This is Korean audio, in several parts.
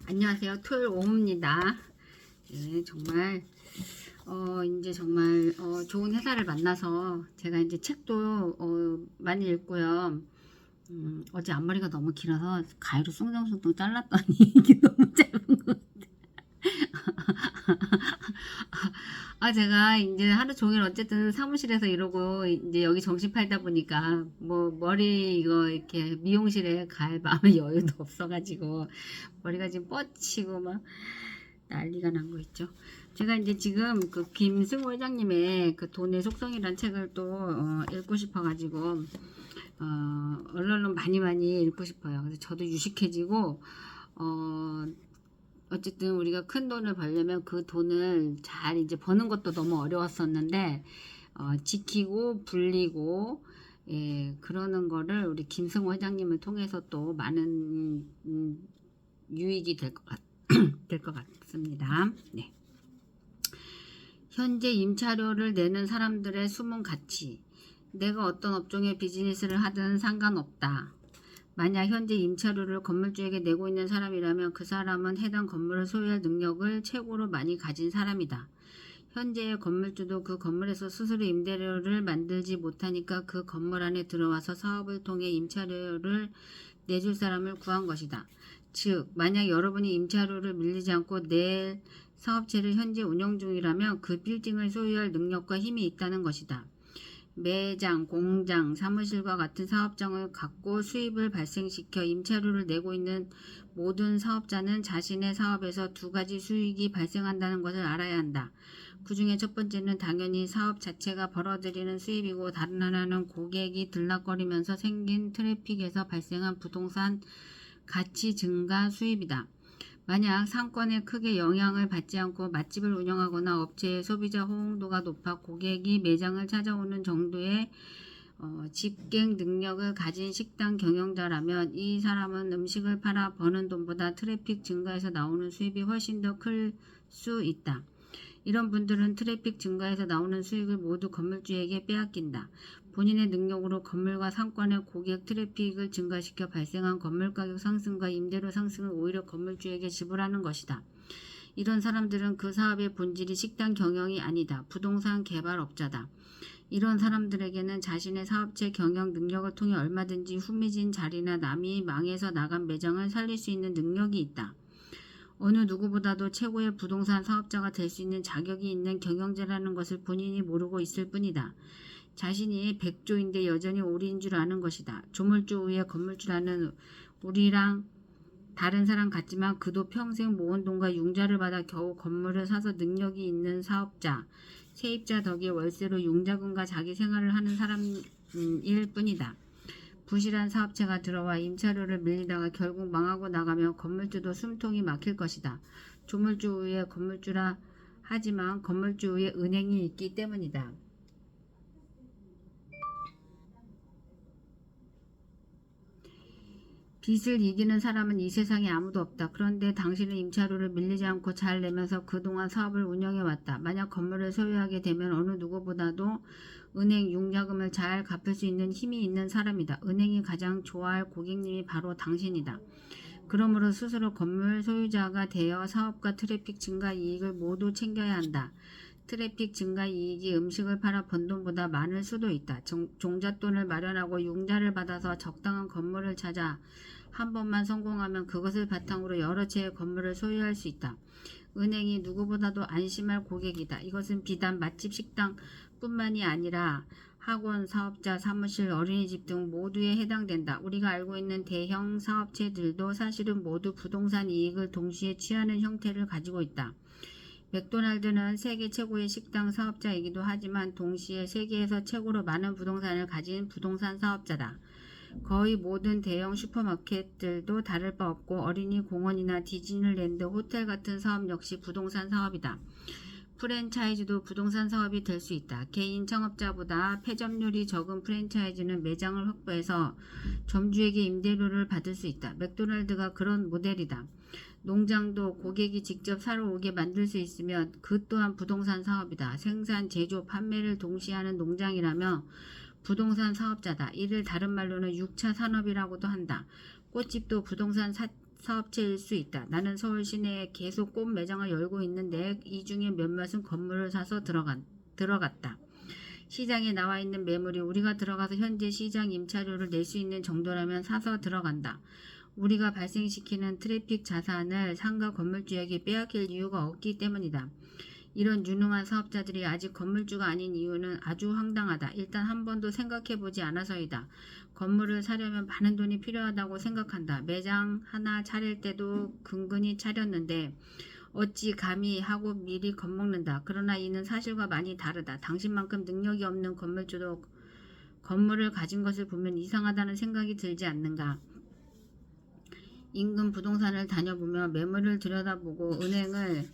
안녕하세요. 토요일 오후입니다. 네, 정말 이제 정말 좋은 회사를 만나서 제가 이제 책도 많이 읽고요. 어제 앞머리가 너무 길어서 가위로 숭덩숭덩 잘랐더니 이게 너무 짧은 것 같아요. 제가 이제 하루 종일 어쨌든 사무실에서 이러고 이제 여기 정신 팔다 보니까 뭐 머리 이거 이렇게 미용실에 갈 마음의 여유도 없어가지고 머리가 지금 뻗치고 막 난리가 난 거 있죠. 제가 이제 지금 그 김승호 회장님의 그 돈의 속성이란 책을 또 읽고 싶어가지고 얼른 많이 읽고 싶어요. 그래서 저도 유식해지고 어쨌든 우리가 큰 돈을 벌려면 그 돈을 잘 이제 버는 것도 너무 어려웠었는데 지키고 불리고 그러는 거를 우리 김승호 회장님을 통해서 또 많은 유익이 될 것 같습니다. 네. 현재 임차료를 내는 사람들의 숨은 가치. 내가 어떤 업종의 비즈니스를 하든 상관없다. 만약 현재 임차료를 건물주에게 내고 있는 사람이라면 그 사람은 해당 건물을 소유할 능력을 최고로 많이 가진 사람이다. 현재의 건물주도 그 건물에서 스스로 임대료를 만들지 못하니까 그 건물 안에 들어와서 사업을 통해 임차료를 내줄 사람을 구한 것이다. 즉, 만약 여러분이 임차료를 밀리지 않고 낼 사업체를 현재 운영 중이라면 그 빌딩을 소유할 능력과 힘이 있다는 것이다. 매장, 공장, 사무실과 같은 사업장을 갖고 수입을 발생시켜 임차료를 내고 있는 모든 사업자는 자신의 사업에서 두 가지 수익이 발생한다는 것을 알아야 한다. 그 중에 첫 번째는 당연히 사업 자체가 벌어들이는 수입이고 다른 하나는 고객이 들락거리면서 생긴 트래픽에서 발생한 부동산 가치 증가 수입이다. 만약 상권에 크게 영향을 받지 않고 맛집을 운영하거나 업체의 소비자 호응도가 높아 고객이 매장을 찾아오는 정도의 집객 능력을 가진 식당 경영자라면 이 사람은 음식을 팔아 버는 돈보다 트래픽 증가에서 나오는 수입이 훨씬 더 클 수 있다. 이런 분들은 트래픽 증가에서 나오는 수익을 모두 건물주에게 빼앗긴다. 본인의 능력으로 건물과 상권의 고객 트래픽을 증가시켜 발생한 건물 가격 상승과 임대료 상승을 오히려 건물주에게 지불하는 것이다. 이런 사람들은 그 사업의 본질이 식당 경영이 아니다. 부동산 개발업자다. 이런 사람들에게는 자신의 사업체 경영 능력을 통해 얼마든지 후미진 자리나 남이 망해서 나간 매장을 살릴 수 있는 능력이 있다. 어느 누구보다도 최고의 부동산 사업자가 될 수 있는 자격이 있는 경영자라는 것을 본인이 모르고 있을 뿐이다. 자신이 백조인데 여전히 오리인 줄 아는 것이다. 조물주 위에 건물주라는 우리랑 다른 사람 같지만 그도 평생 모은 돈과 융자를 받아 겨우 건물을 사서 능력이 있는 사업자, 세입자 덕에 월세로 융자금과 자기 생활을 하는 사람일 뿐이다. 부실한 사업체가 들어와 임차료를 밀리다가 결국 망하고 나가면 건물주도 숨통이 막힐 것이다. 조물주 위에 건물주라 하지만 건물주 위에 은행이 있기 때문이다. 빚을 이기는 사람은 이 세상에 아무도 없다. 그런데 당신은 임차료를 밀리지 않고 잘 내면서 그동안 사업을 운영해왔다. 만약 건물을 소유하게 되면 어느 누구보다도 은행 융자금을 잘 갚을 수 있는 힘이 있는 사람이다. 은행이 가장 좋아할 고객님이 바로 당신이다. 그러므로 스스로 건물 소유자가 되어 사업과 트래픽 증가 이익을 모두 챙겨야 한다. 트래픽 증가 이익이 음식을 팔아 번 돈보다 많을 수도 있다. 종잣돈을 마련하고 융자를 받아서 적당한 건물을 찾아 한 번만 성공하면 그것을 바탕으로 여러 채의 건물을 소유할 수 있다. 은행이 누구보다도 안심할 고객이다. 이것은 비단 맛집 식당 뿐만이 아니라 학원, 사업자, 사무실, 어린이집 등 모두에 해당된다. 우리가 알고 있는 대형 사업체들도 사실은 모두 부동산 이익을 동시에 취하는 형태를 가지고 있다. 맥도날드는 세계 최고의 식당 사업자이기도 하지만 동시에 세계에서 최고로 많은 부동산을 가진 부동산 사업자다. 거의 모든 대형 슈퍼마켓들도 다를 바 없고 어린이 공원이나 디즈니랜드, 호텔 같은 사업 역시 부동산 사업이다. 프랜차이즈도 부동산 사업이 될 수 있다. 개인 창업자보다 폐점률이 적은 프랜차이즈는 매장을 확보해서 점주에게 임대료를 받을 수 있다. 맥도날드가 그런 모델이다. 농장도 고객이 직접 사러 오게 만들 수 있으면 그 또한 부동산 사업이다. 생산, 제조, 판매를 동시에 하는 농장이라며 부동산 사업자다. 이를 다른 말로는 6차 산업이라고도 한다. 꽃집도 부동산 사업체일 수 있다. 나는 서울 시내에 계속 꽃 매장을 열고 있는데 이 중에 몇몇은 건물을 사서 들어갔다. 시장에 나와 있는 매물이 우리가 들어가서 현재 시장 임차료를 낼 수 있는 정도라면 사서 들어간다. 우리가 발생시키는 트래픽 자산을 상가 건물주에게 빼앗길 이유가 없기 때문이다. 이런 유능한 사업자들이 아직 건물주가 아닌 이유는 아주 황당하다. 일단 한 번도 생각해보지 않아서이다. 건물을 사려면 많은 돈이 필요하다고 생각한다. 매장 하나 차릴 때도 근근히 차렸는데 어찌 감히 하고 미리 겁먹는다. 그러나 이는 사실과 많이 다르다. 당신만큼 능력이 없는 건물주도 건물을 가진 것을 보면 이상하다는 생각이 들지 않는가. 인근 부동산을 다녀보며 매물을 들여다보고 은행을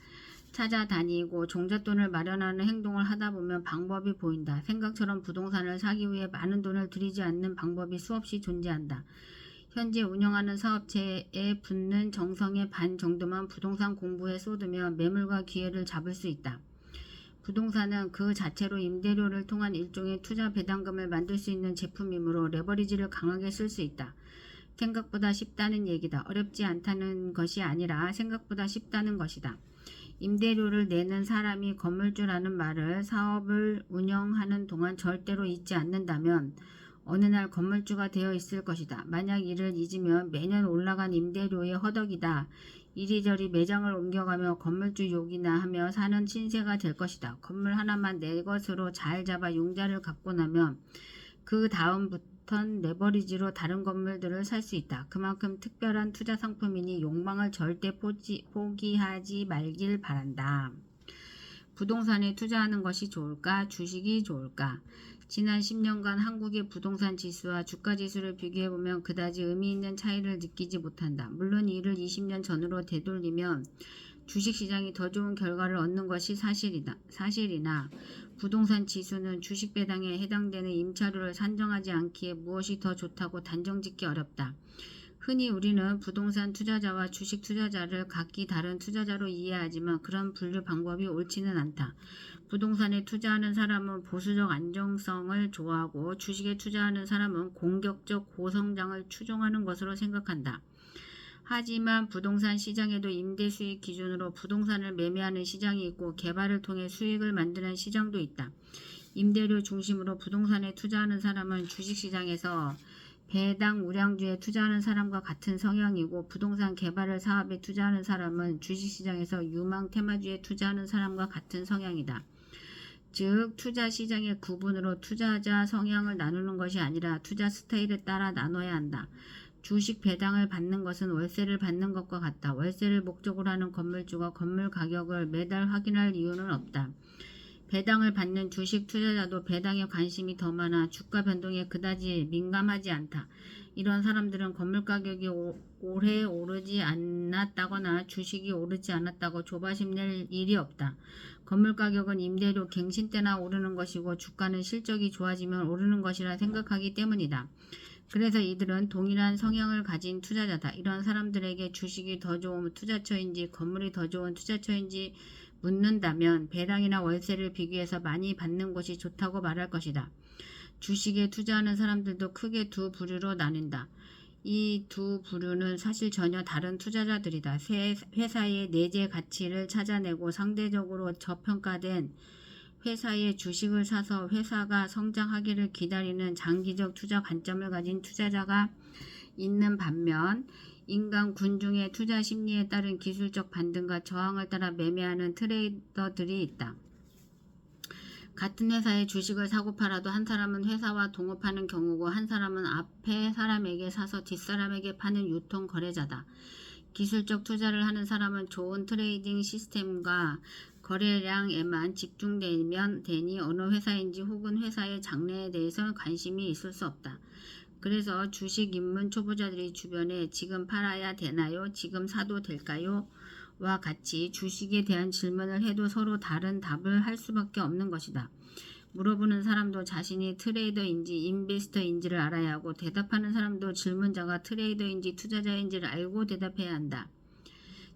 찾아다니고 종잣돈을 마련하는 행동을 하다 보면 방법이 보인다. 생각처럼 부동산을 사기 위해 많은 돈을 들이지 않는 방법이 수없이 존재한다. 현재 운영하는 사업체에 붓는 정성의 반 정도만 부동산 공부에 쏟으며 매물과 기회를 잡을 수 있다. 부동산은 그 자체로 임대료를 통한 일종의 투자 배당금을 만들 수 있는 제품이므로 레버리지를 강하게 쓸 수 있다. 생각보다 쉽다는 얘기다. 어렵지 않다는 것이 아니라 생각보다 쉽다는 것이다. 임대료를 내는 사람이 건물주라는 말을 사업을 운영하는 동안 절대로 잊지 않는다면 어느 날 건물주가 되어 있을 것이다. 만약 이를 잊으면 매년 올라간 임대료의 허덕이다. 이리저리 매장을 옮겨가며 건물주 욕이나 하며 사는 신세가 될 것이다. 건물 하나만 내 것으로 잘 잡아 용자를 갖고 나면 그 다음부턴 레버리지로 다른 건물들을 살 수 있다. 그만큼 특별한 투자 상품이니 욕망을 절대 포기하지 말길 바란다. 부동산에 투자하는 것이 좋을까? 주식이 좋을까? 지난 10년간 한국의 부동산 지수와 주가 지수를 비교해보면 그다지 의미 있는 차이를 느끼지 못한다. 물론 이를 20년 전으로 되돌리면 주식시장이 더 좋은 결과를 얻는 것이 사실이나 부동산 지수는 주식 배당에 해당되는 임차료를 산정하지 않기에 무엇이 더 좋다고 단정짓기 어렵다. 흔히 우리는 부동산 투자자와 주식 투자자를 각기 다른 투자자로 이해하지만 그런 분류 방법이 옳지는 않다. 부동산에 투자하는 사람은 보수적 안정성을 좋아하고 주식에 투자하는 사람은 공격적 고성장을 추종하는 것으로 생각한다. 하지만 부동산 시장에도 임대 수익 기준으로 부동산을 매매하는 시장이 있고 개발을 통해 수익을 만드는 시장도 있다. 임대료 중심으로 부동산에 투자하는 사람은 주식시장에서 배당 우량주에 투자하는 사람과 같은 성향이고 부동산 개발을 사업에 투자하는 사람은 주식시장에서 유망 테마주에 투자하는 사람과 같은 성향이다. 즉 투자 시장의 구분으로 투자자 성향을 나누는 것이 아니라 투자 스타일에 따라 나눠야 한다. 주식 배당을 받는 것은 월세를 받는 것과 같다. 월세를 목적으로 하는 건물주가 건물 가격을 매달 확인할 이유는 없다. 배당을 받는 주식 투자자도 배당에 관심이 더 많아 주가 변동에 그다지 민감하지 않다. 이런 사람들은 건물 가격이 오래 오르지 않았다거나 주식이 오르지 않았다고 조바심 낼 일이 없다. 건물 가격은 임대료 갱신 때나 오르는 것이고 주가는 실적이 좋아지면 오르는 것이라 생각하기 때문이다. 그래서 이들은 동일한 성향을 가진 투자자다. 이런 사람들에게 주식이 더 좋은 투자처인지 건물이 더 좋은 투자처인지 묻는다면 배당이나 월세를 비교해서 많이 받는 곳이 좋다고 말할 것이다. 주식에 투자하는 사람들도 크게 두 부류로 나뉜다. 이 두 부류는 사실 전혀 다른 투자자들이다. 회사의 내재 가치를 찾아내고 상대적으로 저평가된 회사의 주식을 사서 회사가 성장하기를 기다리는 장기적 투자 관점을 가진 투자자가 있는 반면 인간 군중의 투자 심리에 따른 기술적 반등과 저항을 따라 매매하는 트레이더들이 있다. 같은 회사의 주식을 사고 팔아도 한 사람은 회사와 동업하는 경우고 한 사람은 앞에 사람에게 사서 뒷사람에게 파는 유통 거래자다. 기술적 투자를 하는 사람은 좋은 트레이딩 시스템과 거래량에만 집중되면 되니 어느 회사인지 혹은 회사의 장래에 대해서 관심이 있을 수 없다. 그래서 주식 입문 초보자들이 주변에 지금 팔아야 되나요? 지금 사도 될까요? 와 같이 주식에 대한 질문을 해도 서로 다른 답을 할 수밖에 없는 것이다. 물어보는 사람도 자신이 트레이더인지 인베스터인지를 알아야 하고 대답하는 사람도 질문자가 트레이더인지 투자자인지를 알고 대답해야 한다.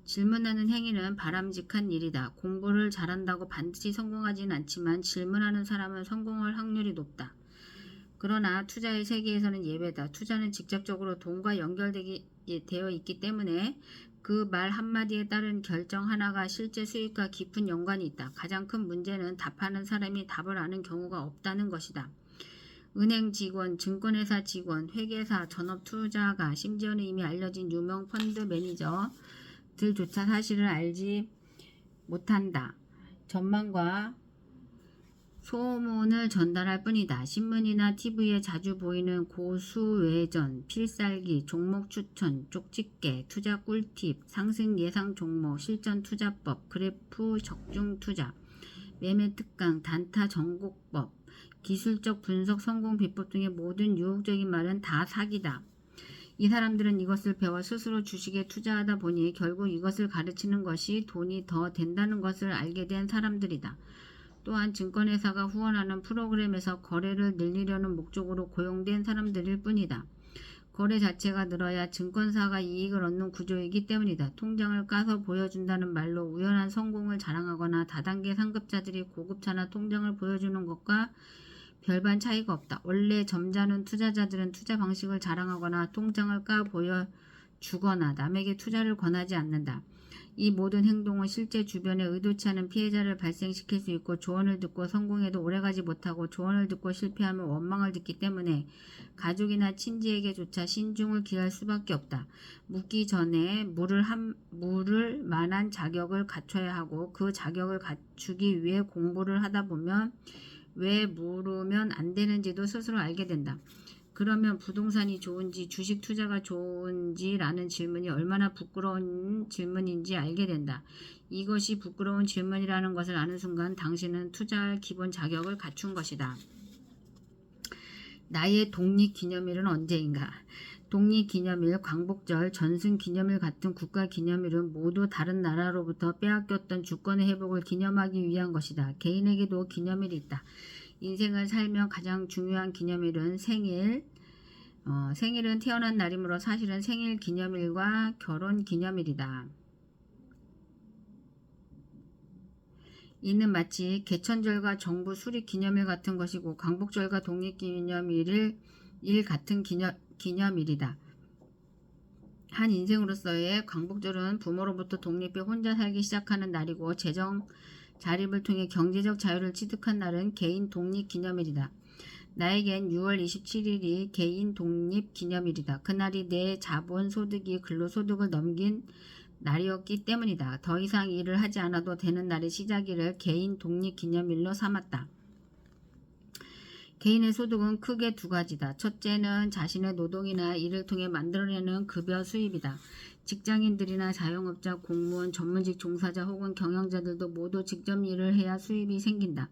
질문하는 행위는 바람직한 일이다. 공부를 잘한다고 반드시 성공하지는 않지만 질문하는 사람은 성공할 확률이 높다. 그러나 투자의 세계에서는 예외다. 투자는 직접적으로 돈과 되어 있기 때문에 그 말 한마디에 따른 결정 하나가 실제 수익과 깊은 연관이 있다. 가장 큰 문제는 답하는 사람이 답을 아는 경우가 없다는 것이다. 은행 직원, 증권회사 직원, 회계사, 전업투자가, 심지어는 이미 알려진 유명 펀드 매니저들조차 사실을 알지 못한다. 전망과 소문을 전달할 뿐이다. 신문이나 TV에 자주 보이는 고수외전, 필살기, 종목 추천, 쪽집게, 투자 꿀팁, 상승 예상 종목, 실전 투자법, 그래프 적중 투자, 매매 특강, 단타 정곡법, 기술적 분석 성공 비법 등의 모든 유혹적인 말은 다 사기다. 이 사람들은 이것을 배워 스스로 주식에 투자하다 보니 결국 이것을 가르치는 것이 돈이 더 된다는 것을 알게 된 사람들이다. 또한 증권회사가 후원하는 프로그램에서 거래를 늘리려는 목적으로 고용된 사람들일 뿐이다. 거래 자체가 늘어야 증권사가 이익을 얻는 구조이기 때문이다. 통장을 까서 보여준다는 말로 우연한 성공을 자랑하거나 다단계 상급자들이 고급차나 통장을 보여주는 것과 별반 차이가 없다. 원래 점잖은 투자자들은 투자 방식을 자랑하거나 통장을 까 보여주거나 남에게 투자를 권하지 않는다. 이 모든 행동은 실제 주변에 의도치 않은 피해자를 발생시킬 수 있고 조언을 듣고 성공해도 오래가지 못하고 조언을 듣고 실패하면 원망을 듣기 때문에 가족이나 친지에게조차 신중을 기할 수밖에 없다. 묻기 전에 물을 만한 자격을 갖춰야 하고 그 자격을 갖추기 위해 공부를 하다 보면 왜 물으면 안 되는지도 스스로 알게 된다. 그러면 부동산이 좋은지 주식 투자가 좋은지라는 질문이 얼마나 부끄러운 질문인지 알게 된다. 이것이 부끄러운 질문이라는 것을 아는 순간 당신은 투자할 기본 자격을 갖춘 것이다. 나의 독립기념일은 언제인가? 독립기념일, 광복절, 전승기념일 같은 국가기념일은 모두 다른 나라로부터 빼앗겼던 주권의 회복을 기념하기 위한 것이다. 개인에게도 기념일이 있다. 인생을 살며 가장 중요한 기념일은 생일. 생일은 태어난 날이므로 사실은 생일 기념일과 결혼 기념일이다. 이는 마치 개천절과 정부 수립 기념일 같은 것이고 광복절과 독립기념일일 같은 기념일이다. 한 인생으로서의 광복절은 부모로부터 독립해 혼자 살기 시작하는 날이고 재정 자립을 통해 경제적 자유를 취득한 날은 개인 독립 기념일이다. 나에겐 6월 27일이 개인 독립 기념일이다. 그날이 내 자본 소득이 근로소득을 넘긴 날이었기 때문이다. 더 이상 일을 하지 않아도 되는 날의 시작일을 개인 독립 기념일로 삼았다. 개인의 소득은 크게 두 가지다. 첫째는 자신의 노동이나 일을 통해 만들어내는 급여 수입이다. 직장인들이나 자영업자, 공무원, 전문직 종사자 혹은 경영자들도 모두 직접 일을 해야 수입이 생긴다.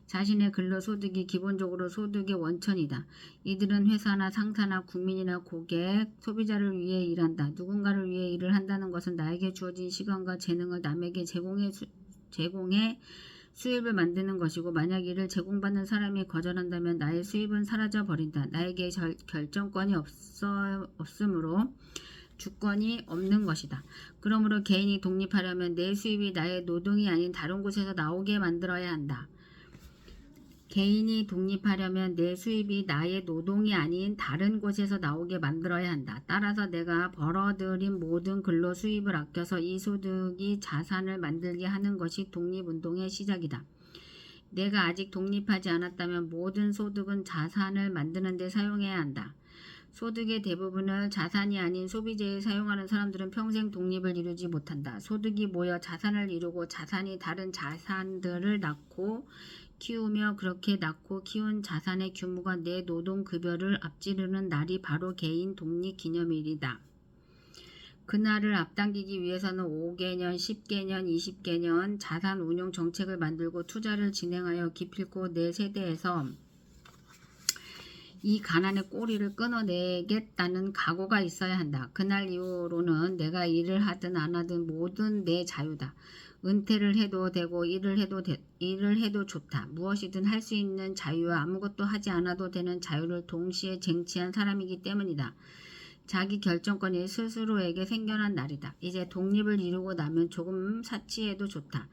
자신의 근로소득이 기본적으로 소득의 원천이다. 이들은 회사나 상사나 국민이나 고객, 소비자를 위해 일한다. 누군가를 위해 일을 한다는 것은 나에게 주어진 시간과 재능을 남에게 제공해 수입을 만드는 것이고 만약 이를 제공받는 사람이 거절한다면 나의 수입은 사라져 버린다. 나에게 결정권이 없으므로 주권이 없는 것이다. 그러므로 개인이 독립하려면 내 수입이 나의 노동이 아닌 다른 곳에서 나오게 만들어야 한다. 개인이 독립하려면 내 수입이 나의 노동이 아닌 다른 곳에서 나오게 만들어야 한다. 따라서 내가 벌어들인 모든 근로 수입을 아껴서 이 소득이 자산을 만들게 하는 것이 독립운동의 시작이다. 내가 아직 독립하지 않았다면 모든 소득은 자산을 만드는 데 사용해야 한다. 소득의 대부분을 자산이 아닌 소비재에 사용하는 사람들은 평생 독립을 이루지 못한다. 소득이 모여 자산을 이루고 자산이 다른 자산들을 낳고 키우며 그렇게 낳고 키운 자산의 규모가 내 노동급여를 앞지르는 날이 바로 개인 독립기념일이다. 그날을 앞당기기 위해서는 5개년, 10개년, 20개년 자산 운용 정책을 만들고 투자를 진행하여 기필코 내 세대에서 이 가난의 꼬리를 끊어내겠다는 각오가 있어야 한다. 그날 이후로는 내가 일을 하든 안 하든 모든 내 자유다. 은퇴를 해도 되고 일을 해도 좋다. 무엇이든 할 수 있는 자유와 아무것도 하지 않아도 되는 자유를 동시에 쟁취한 사람이기 때문이다. 자기 결정권이 스스로에게 생겨난 날이다. 이제 독립을 이루고 나면 조금 사치해도 좋다.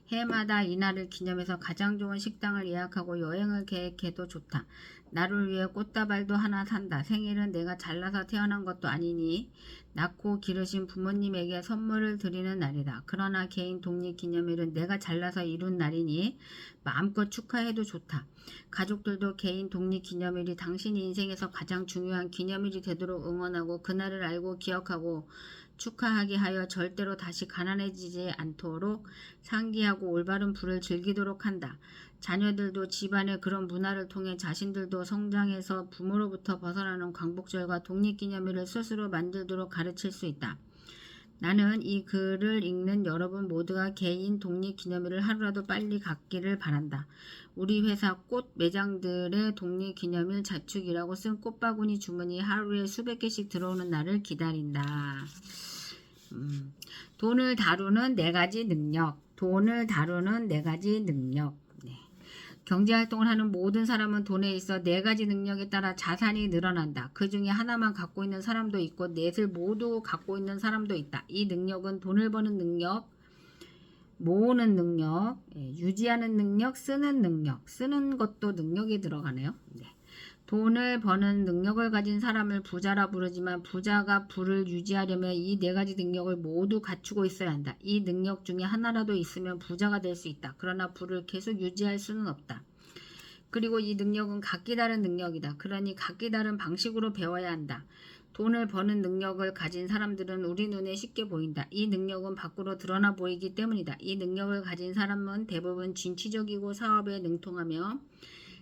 해마다 이날을 기념해서 가장 좋은 식당을 예약하고 여행을 계획해도 좋다. 나를 위해 꽃다발도 하나 산다. 생일은 내가 잘나서 태어난 것도 아니니 낳고 기르신 부모님에게 선물을 드리는 날이다. 그러나 개인 독립기념일은 내가 잘나서 이룬 날이니 마음껏 축하해도 좋다. 가족들도 개인 독립기념일이 당신 인생에서 가장 중요한 기념일이 되도록 응원하고 그날을 알고 기억하고 축하하게 하여 절대로 다시 가난해지지 않도록 상기하고 올바른 부를 즐기도록 한다. 자녀들도 집안의 그런 문화를 통해 자신들도 성장해서 부모로부터 벗어나는 광복절과 독립기념일을 스스로 만들도록 가르칠 수 있다. 나는 이 글을 읽는 여러분 모두가 개인 독립기념일을 하루라도 빨리 갖기를 바란다. 우리 회사 꽃 매장들의 독립기념일 자축이라고 쓴 꽃바구니 주문이 하루에 수백 개씩 들어오는 날을 기다린다. 돈을 다루는 4가지 능력. 돈을 다루는 4가지 능력. 경제활동을 하는 모든 사람은 돈에 있어 4가지 능력에 따라 자산이 늘어난다. 그 중에 하나만 갖고 있는 사람도 있고 넷을 모두 갖고 있는 사람도 있다. 이 능력은 돈을 버는 능력, 모으는 능력, 유지하는 능력, 쓰는 능력. 쓰는 것도 능력이 들어가네요. 돈을 버는 능력을 가진 사람을 부자라 부르지만 부자가 부를 유지하려면 이 4가지 능력을 모두 갖추고 있어야 한다. 이 능력 중에 하나라도 있으면 부자가 될 수 있다. 그러나 부를 계속 유지할 수는 없다. 그리고 이 능력은 각기 다른 능력이다. 그러니 각기 다른 방식으로 배워야 한다. 돈을 버는 능력을 가진 사람들은 우리 눈에 쉽게 보인다. 이 능력은 밖으로 드러나 보이기 때문이다. 이 능력을 가진 사람은 대부분 진취적이고 사업에 능통하며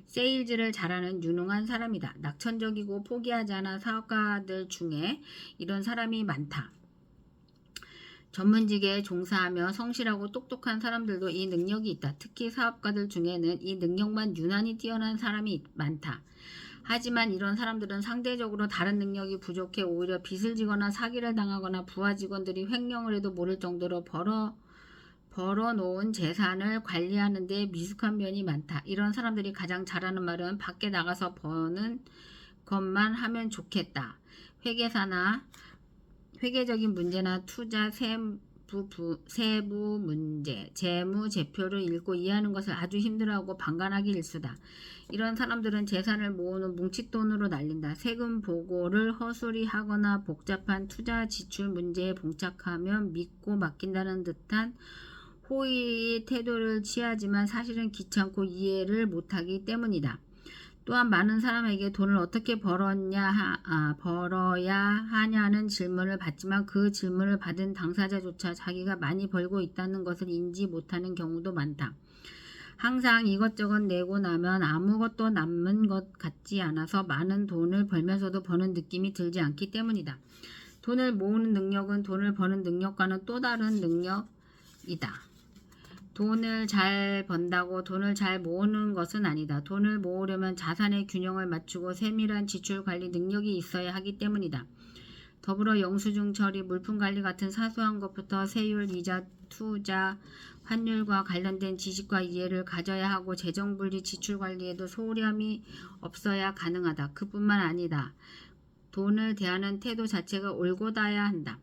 세일즈를 잘하는 유능한 사람이다. 낙천적이고 포기하지 않아 사업가들 중에 이런 사람이 많다. 전문직에 종사하며 성실하고 똑똑한 사람들도 이 능력이 있다. 특히 사업가들 중에는 이 능력만 유난히 뛰어난 사람이 많다. 하지만 이런 사람들은 상대적으로 다른 능력이 부족해 오히려 빚을 지거나 사기를 당하거나 부하 직원들이 횡령을 해도 모를 정도로 벌어놓은 재산을 관리하는 데 미숙한 면이 많다. 이런 사람들이 가장 잘하는 말은 밖에 나가서 버는 것만 하면 좋겠다. 회계적인 문제나 투자, 세부 문제, 재무제표를 읽고 이해하는 것을 아주 힘들어하고 방관하기 일수다. 이런 사람들은 재산을 모으는 뭉칫돈으로 날린다. 세금 보고를 허술히 하거나 복잡한 투자 지출 문제에 봉착하면 믿고 맡긴다는 듯한 호의의 태도를 취하지만 사실은 귀찮고 이해를 못하기 때문이다. 또한 많은 사람에게 돈을 어떻게 벌어야 하냐는 질문을 받지만 그 질문을 받은 당사자조차 자기가 많이 벌고 있다는 것을 인지 못하는 경우도 많다. 항상 이것저것 내고 나면 아무것도 남는 것 같지 않아서 많은 돈을 벌면서도 버는 느낌이 들지 않기 때문이다. 돈을 모으는 능력은 돈을 버는 능력과는 또 다른 능력이다. 돈을 잘 번다고 돈을 잘 모으는 것은 아니다. 돈을 모으려면 자산의 균형을 맞추고 세밀한 지출 관리 능력이 있어야 하기 때문이다. 더불어 영수증 처리, 물품 관리 같은 사소한 것부터 세율, 이자, 투자, 환율과 관련된 지식과 이해를 가져야 하고 재정분리 지출 관리에도 소홀함이 없어야 가능하다. 그뿐만 아니다. 돈을 대하는 태도 자체가 올곧아야 한다.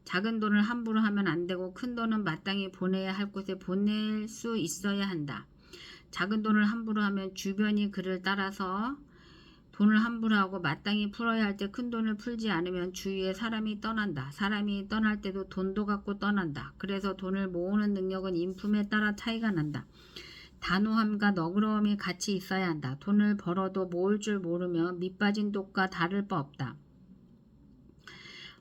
작은 돈을 함부로 하면 안 되고 큰 돈은 마땅히 보내야 할 곳에 보낼 수 있어야 한다. 작은 돈을 함부로 하면 주변이 그를 따라서 돈을 함부로 하고 마땅히 풀어야 할 때 큰 돈을 풀지 않으면 주위에 사람이 떠난다. 사람이 떠날 때도 돈도 갖고 떠난다. 그래서 돈을 모으는 능력은 인품에 따라 차이가 난다. 단호함과 너그러움이 같이 있어야 한다. 돈을 벌어도 모을 줄 모르면 밑빠진 독과 다를 바 없다.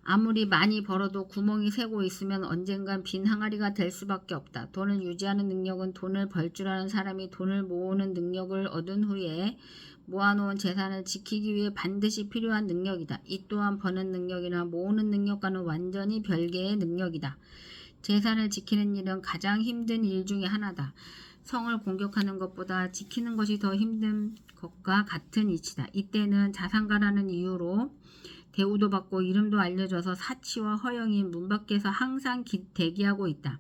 아무리 많이 벌어도 구멍이 새고 있으면 언젠간 빈 항아리가 될 수밖에 없다. 돈을 유지하는 능력은 돈을 벌 줄 아는 사람이 돈을 모으는 능력을 얻은 후에 모아놓은 재산을 지키기 위해 반드시 필요한 능력이다. 이 또한 버는 능력이나 모으는 능력과는 완전히 별개의 능력이다. 재산을 지키는 일은 가장 힘든 일 중에 하나다. 성을 공격하는 것보다 지키는 것이 더 힘든 것과 같은 이치다. 이때는 자산가라는 이유로 대우도 받고 이름도 알려져서 사치와 허영이 문 밖에서 항상 대기하고 있다.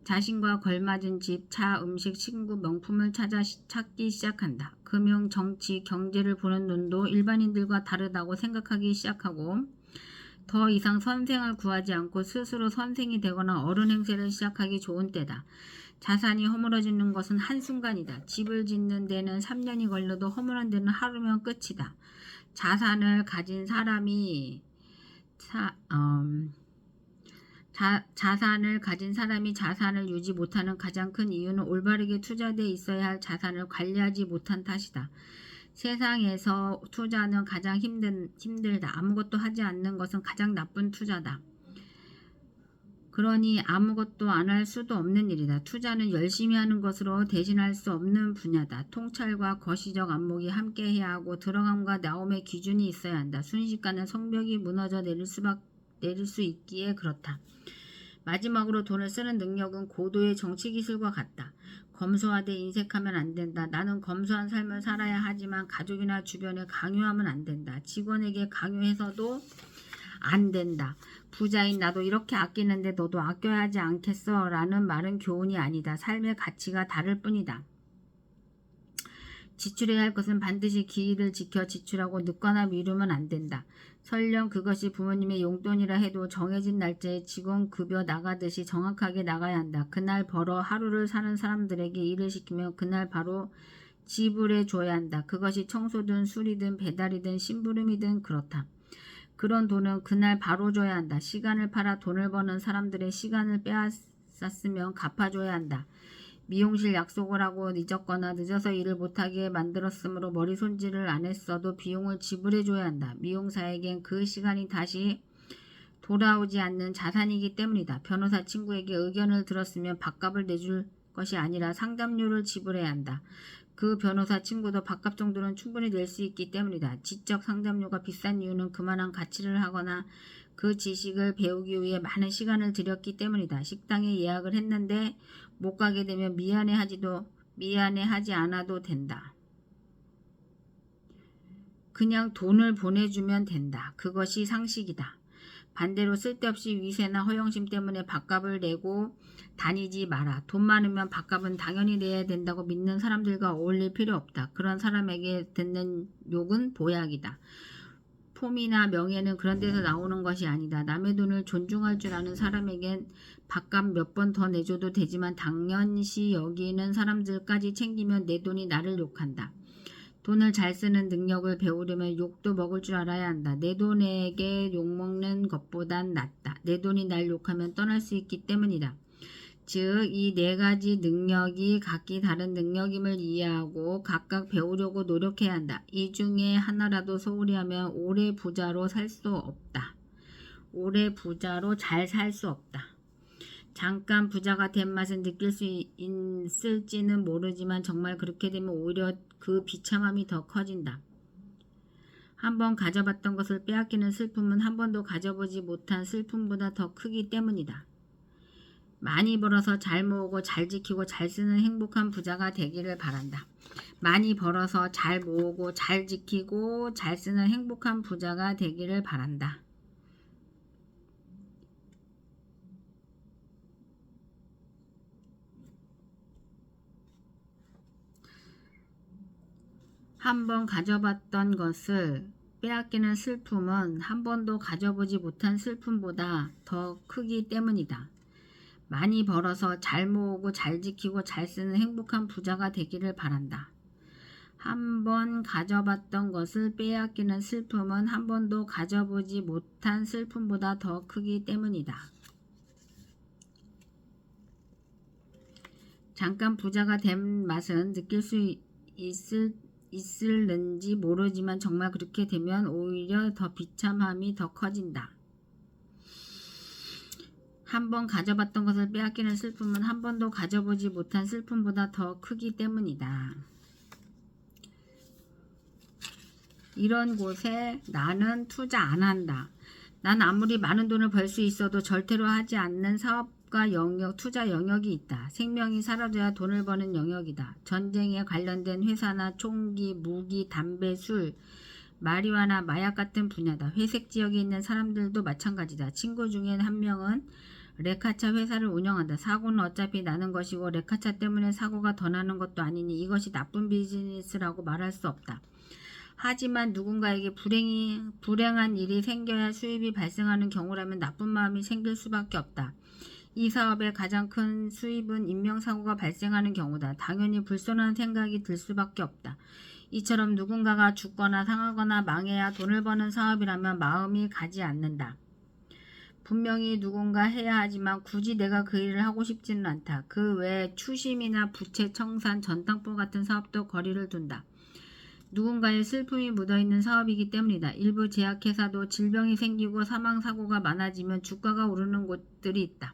자신과 걸맞은 집, 차, 음식, 친구, 명품을 찾기 시작한다. 금융, 정치, 경제를 보는 눈도 일반인들과 다르다고 생각하기 시작하고 더 이상 선생을 구하지 않고 스스로 선생이 되거나 어른 행세를 시작하기 좋은 때다. 자산이 허물어지는 것은 한순간이다. 집을 짓는 데는 3년이 걸려도 허물한 데는 하루면 끝이다. 자산을 가진 사람이 자산을 가진 사람이 자산을 유지 못하는 가장 큰 이유는 올바르게 투자되어 있어야 할 자산을 관리하지 못한 탓이다. 세상에서 투자는 가장 힘들다. 아무것도 하지 않는 것은 가장 나쁜 투자다. 그러니 아무것도 안 할 수도 없는 일이다. 투자는 열심히 하는 것으로 대신할 수 없는 분야다. 통찰과 거시적 안목이 함께해야 하고 들어감과 나옴의 기준이 있어야 한다. 순식간에 성벽이 무너져 내릴 수 있기에 그렇다. 마지막으로 돈을 쓰는 능력은 고도의 정치기술과 같다. 검소하되 인색하면 안 된다. 나는 검소한 삶을 살아야 하지만 가족이나 주변에 강요하면 안 된다. 직원에게 강요해서도 안 된다. 부자인 나도 이렇게 아끼는데 너도 아껴야 하지 않겠어? 라는 말은 교훈이 아니다. 삶의 가치가 다를 뿐이다. 지출해야 할 것은 반드시 기일을 지켜 지출하고 늦거나 미루면 안 된다. 설령 그것이 부모님의 용돈이라 해도 정해진 날짜에 직원 급여 나가듯이 정확하게 나가야 한다. 그날 벌어 하루를 사는 사람들에게 일을 시키면 그날 바로 지불해 줘야 한다. 그것이 청소든 술이든 배달이든 심부름이든 그렇다. 그런 돈은 그날 바로 줘야 한다. 시간을 팔아 돈을 버는 사람들의 시간을 빼앗았으면 갚아줘야 한다. 미용실 약속을 하고 늦었거나 늦어서 일을 못하게 만들었으므로 머리 손질을 안 했어도 비용을 지불해줘야 한다. 미용사에겐 그 시간이 다시 돌아오지 않는 자산이기 때문이다. 변호사 친구에게 의견을 들었으면 밥값을 내줄 것이 아니라 상담료를 지불해야 한다. 그 변호사 친구도 밥값 정도는 충분히 낼 수 있기 때문이다. 지적 상담료가 비싼 이유는 그만한 가치를 하거나 그 지식을 배우기 위해 많은 시간을 들였기 때문이다. 식당에 예약을 했는데 못 가게 되면 미안해하지 않아도 된다. 그냥 돈을 보내주면 된다. 그것이 상식이다. 반대로 쓸데없이 위세나 허영심 때문에 밥값을 내고 다니지 마라. 돈 많으면 밥값은 당연히 내야 된다고 믿는 사람들과 어울릴 필요 없다. 그런 사람에게 듣는 욕은 보약이다. 폼이나 명예는 그런 데서 나오는 것이 아니다. 남의 돈을 존중할 줄 아는 사람에겐 밥값 몇 번 더 내줘도 되지만 당연시 여기는 사람들까지 챙기면 내 돈이 나를 욕한다. 돈을 잘 쓰는 능력을 배우려면 욕도 먹을 줄 알아야 한다. 내 돈에게 욕먹는 것보단 낫다. 내 돈이 날 욕하면 떠날 수 있기 때문이다. 즉, 이 네 가지 능력이 각기 다른 능력임을 이해하고 각각 배우려고 노력해야 한다. 이 중에 하나라도 소홀히 하면 오래 부자로 살 수 없다. 오래 부자로 잘 살 수 없다. 잠깐 부자가 된 맛은 느낄 수 있을지는 모르지만 정말 그렇게 되면 오히려 그 비참함이 더 커진다. 한번 가져봤던 것을 빼앗기는 슬픔은 한 번도 가져보지 못한 슬픔보다 더 크기 때문이다. 많이 벌어서 잘 모으고 잘 지키고 잘 쓰는 행복한 부자가 되기를 바란다. 많이 벌어서 잘 모으고 잘 지키고 잘 쓰는 행복한 부자가 되기를 바란다. 한번 가져봤던 것을 빼앗기는 슬픔은 한 번도 가져보지 못한 슬픔보다 더 크기 때문이다. 많이 벌어서 잘 모으고 잘 지키고 잘 쓰는 행복한 부자가 되기를 바란다. 한 번 가져봤던 것을 빼앗기는 슬픔은 한 번도 가져보지 못한 슬픔보다 더 크기 때문이다. 잠깐 부자가 된 맛은 느낄 수 있을는지 모르지만 정말 그렇게 되면 오히려 더 비참함이 더 커진다. 한 번 가져봤던 것을 빼앗기는 슬픔은 한 번도 가져보지 못한 슬픔보다 더 크기 때문이다. 이런 곳에 나는 투자 안 한다. 난 아무리 많은 돈을 벌 수 있어도 절대로 하지 않는 사업과 투자 영역이 있다. 생명이 사라져야 돈을 버는 영역이다. 전쟁에 관련된 회사나 총기, 무기, 담배, 술, 마리화나 마약 같은 분야다. 회색 지역에 있는 사람들도 마찬가지다. 친구 중에 한 명은 레카차 회사를 운영한다. 사고는 어차피 나는 것이고 레카차 때문에 사고가 더 나는 것도 아니니 이것이 나쁜 비즈니스라고 말할 수 없다. 하지만 누군가에게 불행한 일이 생겨야 수입이 발생하는 경우라면 나쁜 마음이 생길 수밖에 없다. 이 사업의 가장 큰 수입은 인명사고가 발생하는 경우다. 당연히 불손한 생각이 들 수밖에 없다. 이처럼 누군가가 죽거나 상하거나 망해야 돈을 버는 사업이라면 마음이 가지 않는다. 분명히 누군가 해야 하지만 굳이 내가 그 일을 하고 싶지는 않다. 그 외에 추심이나 부채, 청산, 전당포 같은 사업도 거리를 둔다. 누군가의 슬픔이 묻어있는 사업이기 때문이다. 일부 제약회사도 질병이 생기고 사망사고가 많아지면 주가가 오르는 곳들이 있다.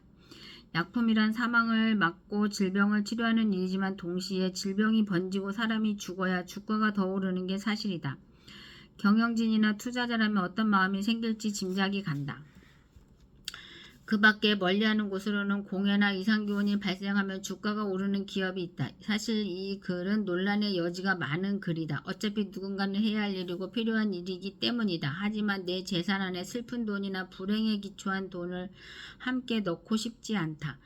약품이란 사망을 막고 질병을 치료하는 일이지만 동시에 질병이 번지고 사람이 죽어야 주가가 더 오르는 게 사실이다. 경영진이나 투자자라면 어떤 마음이 생길지 짐작이 간다. 그 밖에 멀리하는 곳으로는 공해나 이상기온이 발생하면 주가가 오르는 기업이 있다. 사실 이 글은 논란의 여지가 많은 글이다. 어차피 누군가는 해야 할 일이고 필요한 일이기 때문이다. 하지만 내 재산 안에 슬픈 돈이나 불행에 기초한 돈을 함께 넣고 싶지 않다.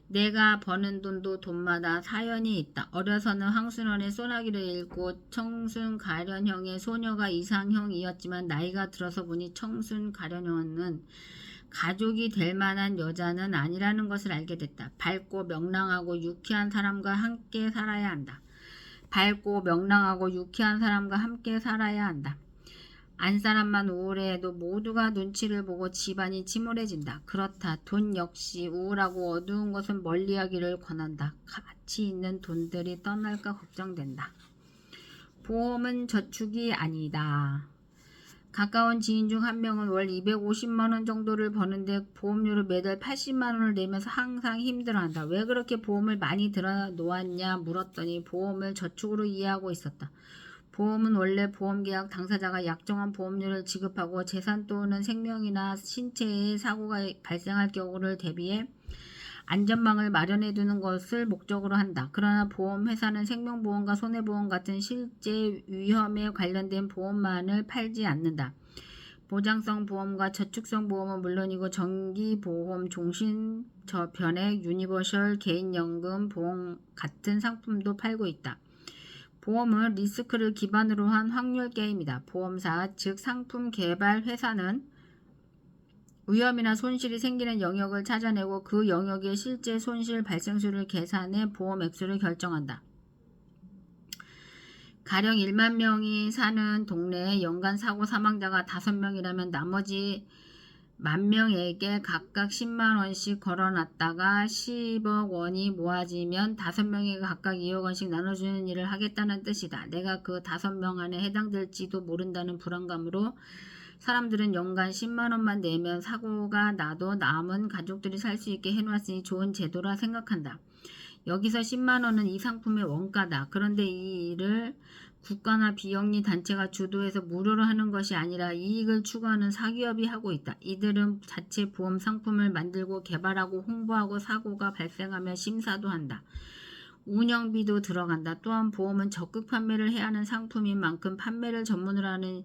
내가 버는 돈도 돈마다 사연이 있다. 어려서는 황순원의 소나기를 읽고 청순가련형의 소녀가 이상형이었지만 나이가 들어서 보니 청순가련형은 가족이 될 만한 여자는 아니라는 것을 알게 됐다. 밝고 명랑하고 유쾌한 사람과 함께 살아야 한다. 밝고 명랑하고 유쾌한 사람과 함께 살아야 한다. 안사람만 우울해해도 모두가 눈치를 보고 집안이 침울해진다. 그렇다. 돈 역시 우울하고 어두운 것은 멀리하기를 권한다. 가치 있는 돈들이 떠날까 걱정된다. 보험은 저축이 아니다. 가까운 지인 중 한 명은 월 250만원 정도를 버는데 보험료를 매달 80만원을 내면서 항상 힘들어한다. 왜 그렇게 보험을 많이 들어 놓았냐 물었더니 보험을 저축으로 이해하고 있었다. 보험은 원래 보험계약 당사자가 약정한 보험료를 지급하고 재산 또는 생명이나 신체에 사고가 발생할 경우를 대비해 안전망을 마련해 두는 것을 목적으로 한다. 그러나 보험회사는 생명보험과 손해보험 같은 실제 위험에 관련된 보험만을 팔지 않는다. 보장성 보험과 저축성 보험은 물론이고 정기보험, 종신저변액, 유니버셜 개인연금 보험 같은 상품도 팔고 있다. 보험은 리스크를 기반으로 한 확률 게임이다. 보험사, 즉 상품 개발 회사는 위험이나 손실이 생기는 영역을 찾아내고 그 영역의 실제 손실 발생수를 계산해 보험 액수를 결정한다. 가령 1만 명이 사는 동네에 연간 사고 사망자가 5명이라면 나머지 10,000명에게 각각 10만 원씩 걸어놨다가 10억 원이 모아지면 5명에게 각각 2억 원씩 나눠주는 일을 하겠다는 뜻이다. 내가 그 5명 안에 해당될지도 모른다는 불안감으로 사람들은 연간 10만 원만 내면 사고가 나도 남은 가족들이 살 수 있게 해놨으니 좋은 제도라 생각한다. 여기서 10만 원은 이 상품의 원가다. 그런데 이 일을 국가나 비영리 단체가 주도해서 무료로 하는 것이 아니라 이익을 추구하는 사기업이 하고 있다. 이들은 자체 보험 상품을 만들고 개발하고 홍보하고 사고가 발생하면 심사도 한다. 운영비도 들어간다. 또한 보험은 적극 판매를 해야 하는 상품인 만큼 판매를 전문으로 하는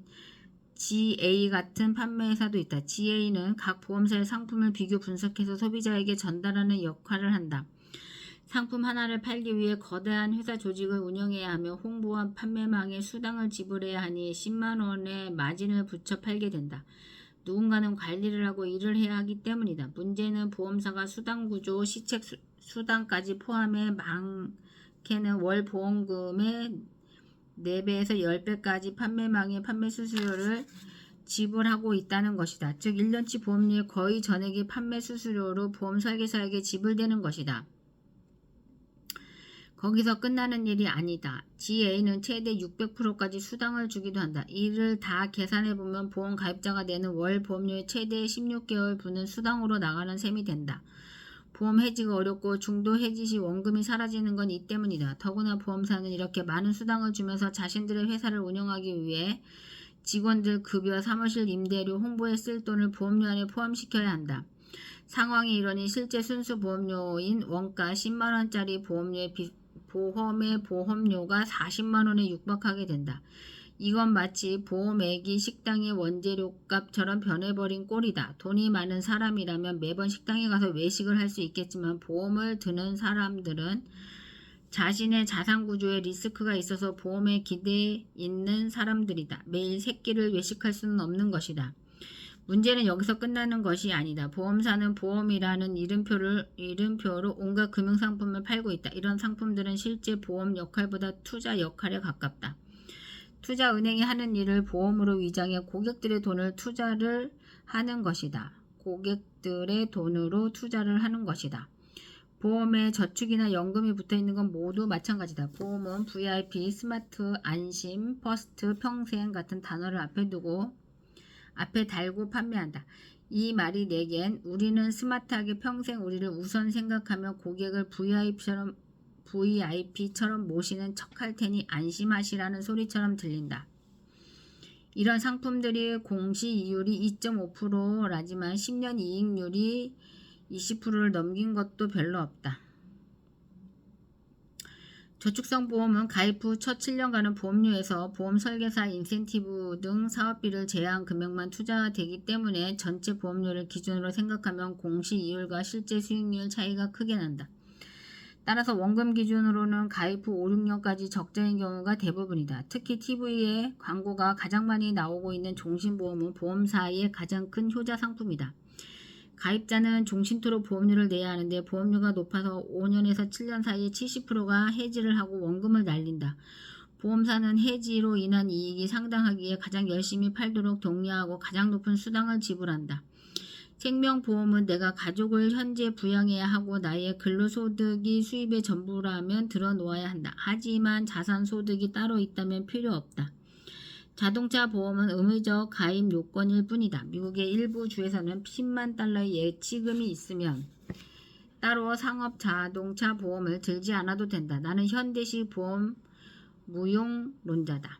GA 같은 판매회사도 있다. GA는 각 보험사의 상품을 비교 분석해서 소비자에게 전달하는 역할을 한다. 상품 하나를 팔기 위해 거대한 회사 조직을 운영해야 하며 홍보와 판매망에 수당을 지불해야 하니 10만 원의 마진을 붙여 팔게 된다. 누군가는 관리를 하고 일을 해야 하기 때문이다. 문제는 보험사가 수당 구조, 시책 수당까지 포함해 많게는 월 보험금의 4배에서 10배까지 판매망의 판매 수수료를 지불하고 있다는 것이다. 즉 1년치 보험료의 거의 전액이 판매 수수료로 보험 설계사에게 지불되는 것이다. 거기서 끝나는 일이 아니다. GA는 최대 600%까지 수당을 주기도 한다. 이를 다 계산해보면 보험 가입자가 내는 월 보험료의 최대 16개월 분은 수당으로 나가는 셈이 된다. 보험 해지가 어렵고 중도 해지 시 원금이 사라지는 건 이 때문이다. 더구나 보험사는 이렇게 많은 수당을 주면서 자신들의 회사를 운영하기 위해 직원들 급여, 사무실 임대료, 홍보에 쓸 돈을 보험료 안에 포함시켜야 한다. 상황이 이러니 실제 순수 보험료인 원가 10만원짜리 보험의 보험료가 40만원에 육박하게 된다. 이건 마치 보험액이 식당의 원재료값처럼 변해버린 꼴이다. 돈이 많은 사람이라면 매번 식당에 가서 외식을 할 수 있겠지만 보험을 드는 사람들은 자신의 자산 구조에 리스크가 있어서 보험에 기대 있는 사람들이다. 매일 새끼를 외식할 수는 없는 것이다. 문제는 여기서 끝나는 것이 아니다. 보험사는 보험이라는 이름표로 온갖 금융상품을 팔고 있다. 이런 상품들은 실제 보험 역할보다 투자 역할에 가깝다. 투자은행이 하는 일을 보험으로 위장해 고객들의 돈을 투자를 하는 것이다. 고객들의 돈으로 투자를 하는 것이다. 보험에 저축이나 연금이 붙어있는 건 모두 마찬가지다. 보험은 VIP, 스마트, 안심, 퍼스트, 평생 같은 단어를 앞에 달고 판매한다. 이 말이 내겐 우리는 스마트하게 평생 우리를 우선 생각하며 고객을 VIP처럼 모시는 척할 테니 안심하시라는 소리처럼 들린다. 이런 상품들이 공시이율이 2.5%라지만 10년 이익률이 20%를 넘긴 것도 별로 없다. 저축성 보험은 가입 후 첫 7년간은 보험료에서 보험 설계사 인센티브 등 사업비를 제외한 금액만 투자되기 때문에 전체 보험료를 기준으로 생각하면 공시이율과 실제 수익률 차이가 크게 난다. 따라서 원금 기준으로는 가입 후 5, 6년까지 적자인 경우가 대부분이다. 특히 TV에 광고가 가장 많이 나오고 있는 종신보험은 보험사의 가장 큰 효자 상품이다. 가입자는 종신토록 보험료를 내야 하는데 보험료가 높아서 5년에서 7년 사이에 70%가 해지를 하고 원금을 날린다. 보험사는 해지로 인한 이익이 상당하기에 가장 열심히 팔도록 독려하고 가장 높은 수당을 지불한다. 생명보험은 내가 가족을 현재 부양해야 하고 나의 근로소득이 수입의 전부라면 들어놓아야 한다. 하지만 자산소득이 따로 있다면 필요 없다. 자동차 보험은 의무적 가입 요건일 뿐이다. 미국의 일부 주에서는 10만 달러의 예치금이 있으면 따로 상업 자동차 보험을 들지 않아도 된다. 나는 현대식 보험 무용론자다.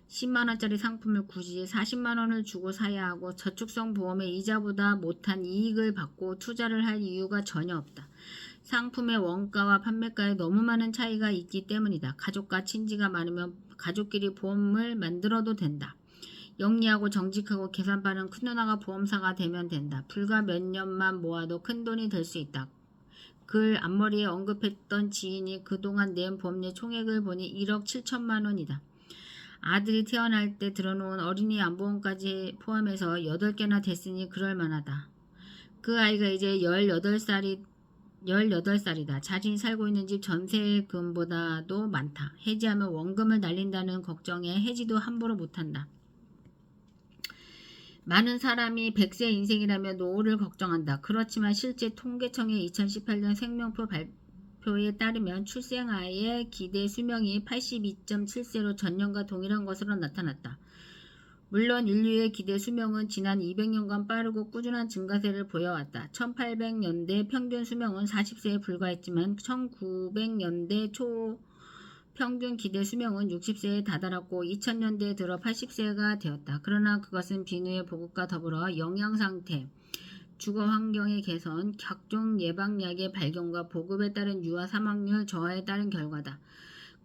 10만원짜리 상품을 굳이 40만원을 주고 사야 하고 저축성 보험의 이자보다 못한 이익을 받고 투자를 할 이유가 전혀 없다. 상품의 원가와 판매가에 너무 많은 차이가 있기 때문이다. 가족과 친지가 많으면 가족끼리 보험을 만들어도 된다. 영리하고 정직하고 계산 빠른 큰누나가 보험사가 되면 된다. 불과 몇 년만 모아도 큰돈이 될 수 있다. 글 앞머리에 언급했던 지인이 그동안 낸 보험료 총액을 보니 1억 7천만 원이다. 아들이 태어날 때 들어놓은 어린이 안보험까지 포함해서 8개나 됐으니 그럴만하다. 그 아이가 이제 18살이다. 자신이 살고 있는 집 전세금보다도 많다. 해지하면 원금을 날린다는 걱정에 해지도 함부로 못한다. 많은 사람이 100세 인생이라며 노후를 걱정한다. 그렇지만 실제 통계청의 2018년 생명표 발표에 따르면 출생아의 기대 수명이 82.7세로 전년과 동일한 것으로 나타났다. 물론 인류의 기대 수명은 지난 200년간 빠르고 꾸준한 증가세를 보여왔다. 1800년대 평균 수명은 40세에 불과했지만 1900년대 초 평균 기대 수명은 60세에 다다랐고 2000년대에 들어 80세가 되었다. 그러나 그것은 빈후의 보급과 더불어 영양상태, 주거 환경의 개선, 각종 예방약의 발견과 보급에 따른 유아 사망률 저하에 따른 결과다.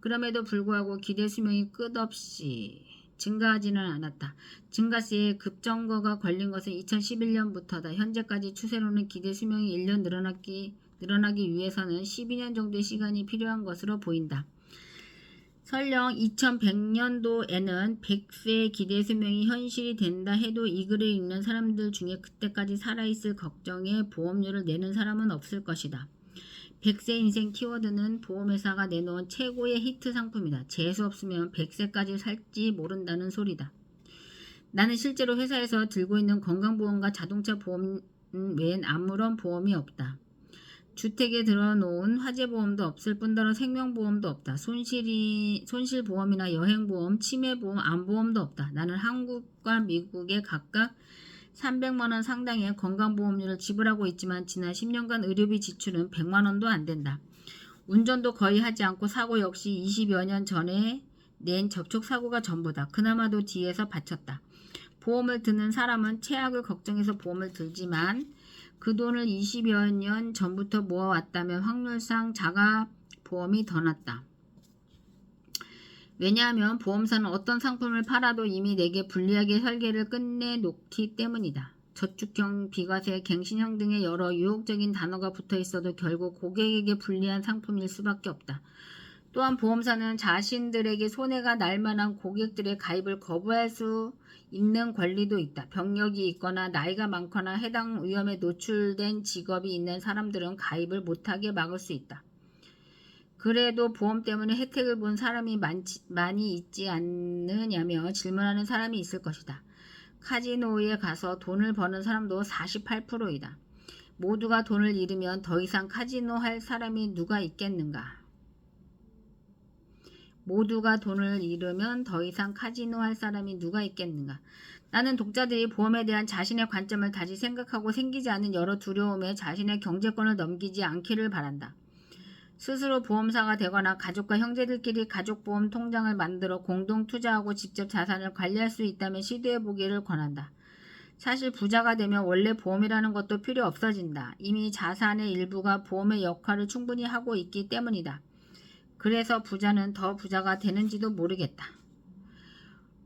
그럼에도 불구하고 기대 수명이 끝없이 증가하지는 않았다. 증가세에 급정거가 걸린 것은 2011년부터다. 현재까지 추세로는 기대 수명이 1년 늘어나기 위해서는 12년 정도의 시간이 필요한 것으로 보인다. 설령 2100년도에는 100세 기대 수명이 현실이 된다 해도 이 글을 읽는 사람들 중에 그때까지 살아있을 걱정에 보험료를 내는 사람은 없을 것이다. 100세 인생 키워드는 보험회사가 내놓은 최고의 히트 상품이다. 재수 없으면 100세까지 살지 모른다는 소리다. 나는 실제로 회사에서 들고 있는 건강보험과 자동차 보험 외엔 아무런 보험이 없다. 주택에 들어놓은 화재보험도 없을 뿐더러 생명보험도 없다. 손실보험이나 여행보험, 치매보험, 암보험도 없다. 나는 한국과 미국에 각각 300만원 상당의 건강보험료를 지불하고 있지만 지난 10년간 의료비 지출은 100만원도 안 된다. 운전도 거의 하지 않고 사고 역시 20여 년 전에 낸 접촉사고가 전부다. 그나마도 뒤에서 받쳤다. 보험을 드는 사람은 최악을 걱정해서 보험을 들지만 그 돈을 20여 년 전부터 모아왔다면 확률상 자가보험이 더 낫다. 왜냐하면 보험사는 어떤 상품을 팔아도 이미 내게 불리하게 설계를 끝내놓기 때문이다. 저축형, 비과세, 갱신형 등의 여러 유혹적인 단어가 붙어 있어도 결국 고객에게 불리한 상품일 수밖에 없다. 또한 보험사는 자신들에게 손해가 날 만한 고객들의 가입을 거부할 수 있는 권리도 있다. 병력이 있거나 나이가 많거나 해당 위험에 노출된 직업이 있는 사람들은 가입을 못하게 막을 수 있다. 그래도 보험 때문에 혜택을 본 사람이 많이 있지 않느냐며 질문하는 사람이 있을 것이다. 카지노에 가서 돈을 버는 사람도 48%이다. 모두가 돈을 잃으면 더 이상 카지노 할 사람이 누가 있겠는가? 모두가 돈을 잃으면 더 이상 카지노 할 사람이 누가 있겠는가? 나는 독자들이 보험에 대한 자신의 관점을 다시 생각하고 생기지 않은 여러 두려움에 자신의 경제권을 넘기지 않기를 바란다. 스스로 보험사가 되거나 가족과 형제들끼리 가족보험 통장을 만들어 공동 투자하고 직접 자산을 관리할 수 있다면 시도해보기를 권한다. 사실 부자가 되면 원래 보험이라는 것도 필요 없어진다. 이미 자산의 일부가 보험의 역할을 충분히 하고 있기 때문이다. 그래서 부자는 더 부자가 되는지도 모르겠다.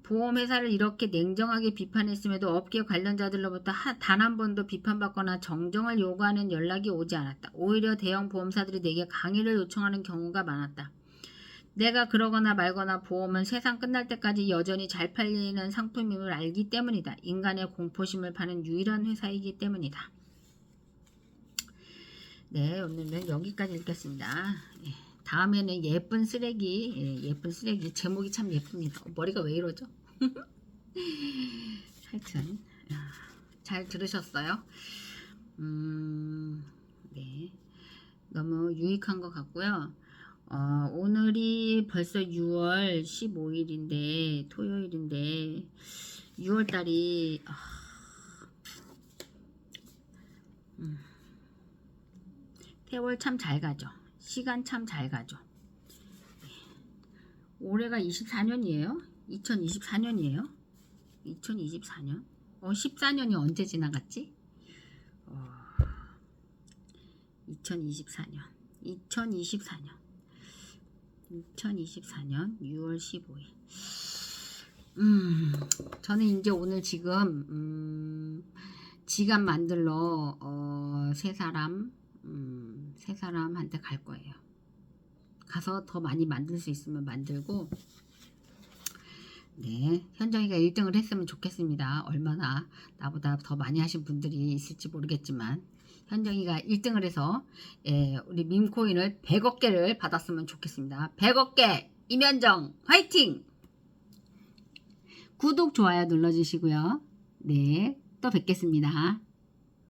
보험회사를 이렇게 냉정하게 비판했음에도 업계 관련자들로부터 단 한 번도 비판받거나 정정을 요구하는 연락이 오지 않았다. 오히려 대형 보험사들이 내게 강의를 요청하는 경우가 많았다. 내가 그러거나 말거나 보험은 세상 끝날 때까지 여전히 잘 팔리는 상품임을 알기 때문이다. 인간의 공포심을 파는 유일한 회사이기 때문이다. 네, 오늘은 여기까지 읽겠습니다. 다음에는 예쁜 쓰레기, 예쁜 쓰레기. 제목이 참 예쁩니다. 머리가 왜 이러죠? 하여튼 잘 들으셨어요? 네, 너무 유익한 것 같고요. 오늘이 벌써 6월 15일인데 토요일인데 6월달이 세월 참 잘 가죠. 시간 참 잘 가죠. 올해가 24년이에요? 2024년이에요? 2024년? 14년이 언제 지나갔지? 2024년 6월 15일. 저는 이제 오늘 지금 지갑 만들러 세 사람한테 갈 거예요. 가서 더 많이 만들 수 있으면 만들고, 네, 현정이가 1등을 했으면 좋겠습니다. 얼마나 나보다 더 많이 하신 분들이 있을지 모르겠지만 현정이가 1등을 해서 우리 밈코인을 100억 개를 받았으면 좋겠습니다. 100억 개 임현정 화이팅! 구독, 좋아요 눌러주시고요. 네, 또 뵙겠습니다.